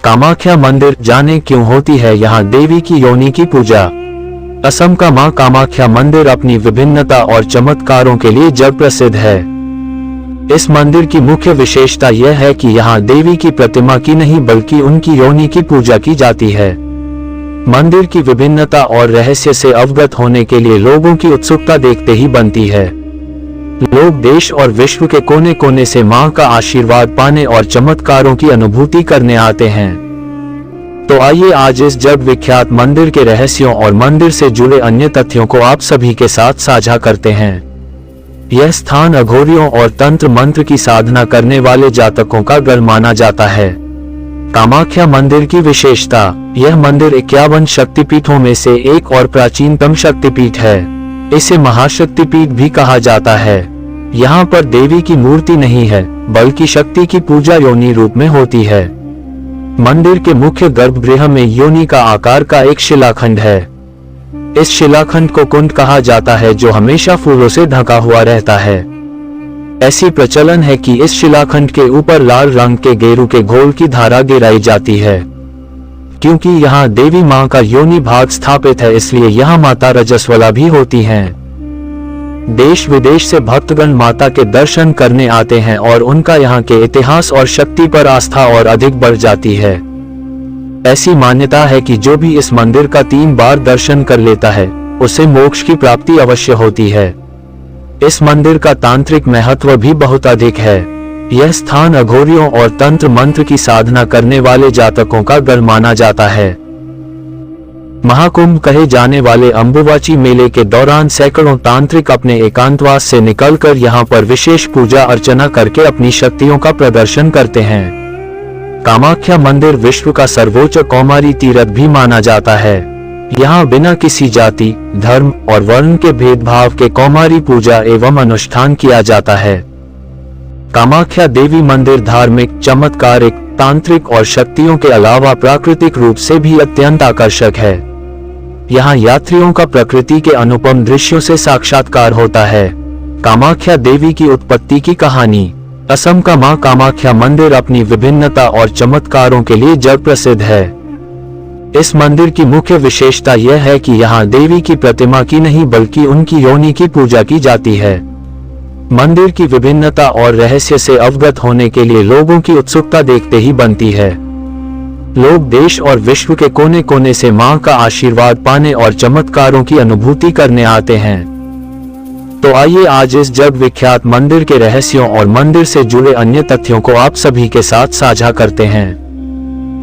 कामाख्या मंदिर जाने क्यों होती है यहाँ देवी की योनि की पूजा। असम का मां कामाख्या मंदिर अपनी विभिन्नता और चमत्कारों के लिए जग प्रसिद्ध है। इस मंदिर की मुख्य विशेषता यह है कि यहाँ देवी की प्रतिमा की नहीं बल्कि उनकी योनि की पूजा की जाती है। मंदिर की विभिन्नता और रहस्य से अवगत होने के लिए लोगों की उत्सुकता देखते ही बनती है। लोग देश और विश्व के कोने कोने से मां का आशीर्वाद पाने और चमत्कारों की अनुभूति करने आते हैं। तो आइए आज इस जग विख्यात मंदिर के रहस्यों और मंदिर से जुड़े अन्य तथ्यों को आप सभी के साथ साझा करते हैं। यह स्थान अघोरियों और तंत्र मंत्र की साधना करने वाले जातकों का गढ़ माना जाता है। कामाख्या मंदिर की विशेषता, यह मंदिर 51 शक्तिपीठों में से एक और प्राचीनतम शक्तिपीठ है। इसे महाशक्तिपीठ भी कहा जाता है। यहाँ पर देवी की मूर्ति नहीं है बल्कि शक्ति की पूजा योनि रूप में होती है। मंदिर के मुख्य गर्भगृह में योनि का आकार का एक शिलाखंड है। इस शिलाखंड को कुंड कहा जाता है जो हमेशा फूलों से ढका हुआ रहता है। ऐसी प्रचलन है कि इस शिलाखंड के ऊपर लाल रंग के गेरू के घोल की धारा गिराई जाती है। क्योंकि यहाँ देवी मां का योनि भाग स्थापित है इसलिए यहाँ माता रजस्वला भी होती हैं। देश विदेश से भक्तगण माता के दर्शन करने आते हैं और उनका यहाँ के इतिहास और शक्ति पर आस्था और अधिक बढ़ जाती है। ऐसी मान्यता है कि जो भी इस मंदिर का 3 बार दर्शन कर लेता है उसे मोक्ष की प्राप्ति अवश्य होती है। इस मंदिर का तांत्रिक महत्व भी बहुत अधिक है। यह स्थान अघोरियों और तंत्र मंत्र की साधना करने वाले जातकों का गढ़ माना जाता है। महाकुंभ कहे जाने वाले अंबुबाची मेले के दौरान सैकड़ों तांत्रिक अपने एकांतवास से निकलकर यहाँ पर विशेष पूजा अर्चना करके अपनी शक्तियों का प्रदर्शन करते हैं। कामाख्या मंदिर विश्व का सर्वोच्च कौमारी तीर्थ भी माना जाता है। यहाँ बिना किसी जाति, धर्म और वर्ण के भेदभाव के कौमारी पूजा एवं अनुष्ठान किया जाता है। कामाख्या देवी मंदिर धार्मिक, चमत्कारिक, तांत्रिक और शक्तियों के अलावा प्राकृतिक रूप से भी अत्यंत आकर्षक है। यहाँ यात्रियों का प्रकृति के अनुपम दृश्यों से साक्षात्कार होता है। कामाख्या देवी की उत्पत्ति की कहानी, असम का मां कामाख्या मंदिर अपनी विभिन्नता और चमत्कारों के लिए जग प्रसिद्ध है। इस मंदिर की मुख्य विशेषता यह है कि यहाँ देवी की प्रतिमा की नहीं बल्कि उनकी योनि की पूजा की जाती है। मंदिर की विभिन्नता और रहस्य से अवगत होने के लिए लोगों की उत्सुकता देखते ही बनती है। लोग देश और विश्व के कोने कोने से मां का आशीर्वाद पाने और चमत्कारों की अनुभूति करने आते हैं। तो आइए आज इस जग विख्यात मंदिर के रहस्यों और मंदिर से जुड़े अन्य तथ्यों को आप सभी के साथ साझा करते हैं।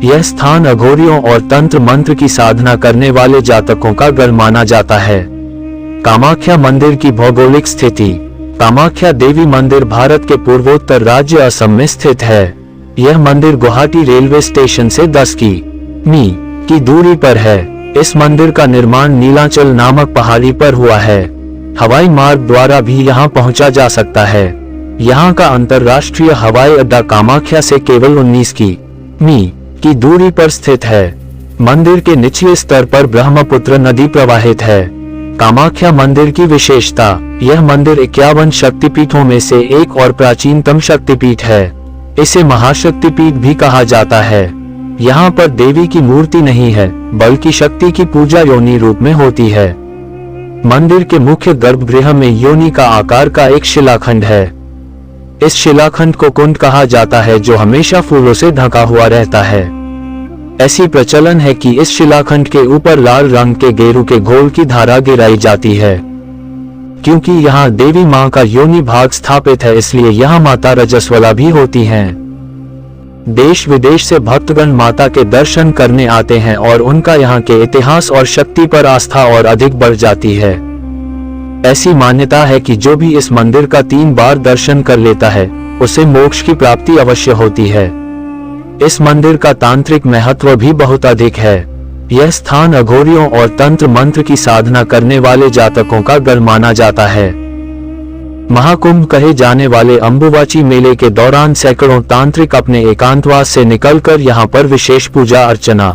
यह स्थान अघोरियों और तंत्र मंत्र की साधना करने वाले जातकों का गढ़ माना जाता है। कामाख्या मंदिर की भौगोलिक स्थिति, कामाख्या देवी मंदिर भारत के पूर्वोत्तर राज्य असम में स्थित है। यह मंदिर गुवाहाटी रेलवे स्टेशन से 10 किमी की दूरी पर है। इस मंदिर का निर्माण नीलांचल नामक पहाड़ी पर हुआ है। हवाई मार्ग द्वारा भी यहाँ पहुँचा जा सकता है। यहाँ का अंतर्राष्ट्रीय हवाई अड्डा कामाख्या से केवल 19 किमी की दूरी पर स्थित है। मंदिर के निचले स्तर पर ब्रह्मपुत्र नदी प्रवाहित है। कामाख्या मंदिर की विशेषता, यह मंदिर 51 शक्तिपीठों में से एक और प्राचीनतम शक्तिपीठ है। इसे महाशक्तिपीठ भी कहा जाता है। यहाँ पर देवी की मूर्ति नहीं है बल्कि शक्ति की पूजा योनि रूप में होती है। मंदिर के मुख्य गर्भगृह में योनि का आकार का एक शिलाखंड है। इस शिलाखंड को कुंड कहा जाता है जो हमेशा फूलों से ढका हुआ रहता है। ऐसी प्रचलन है कि इस शिलाखंड के ऊपर लाल रंग के गेरू के घोल की धारा गिराई जाती है। क्योंकि यहाँ देवी मां का योनि भाग स्थापित है इसलिए यहाँ माता रजस्वला भी होती हैं। देश विदेश से भक्तगण माता के दर्शन करने आते हैं और उनका यहाँ के इतिहास और शक्ति पर आस्था और अधिक बढ़ जाती है। ऐसी मान्यता है कि जो भी इस मंदिर का 3 बार दर्शन कर लेता है उसे मोक्ष की प्राप्ति अवश्य होती है। इस मंदिर का तांत्रिक महत्व भी बहुत अधिक है। यह स्थान अघोरियों और तंत्र मंत्र की साधना करने वाले जातकों का गढ़ माना जाता है। महाकुंभ कहे जाने वाले अंबुबाची मेले के दौरान सैकड़ों तांत्रिक अपने एकांतवास से निकलकर यहाँ पर विशेष पूजा अर्चना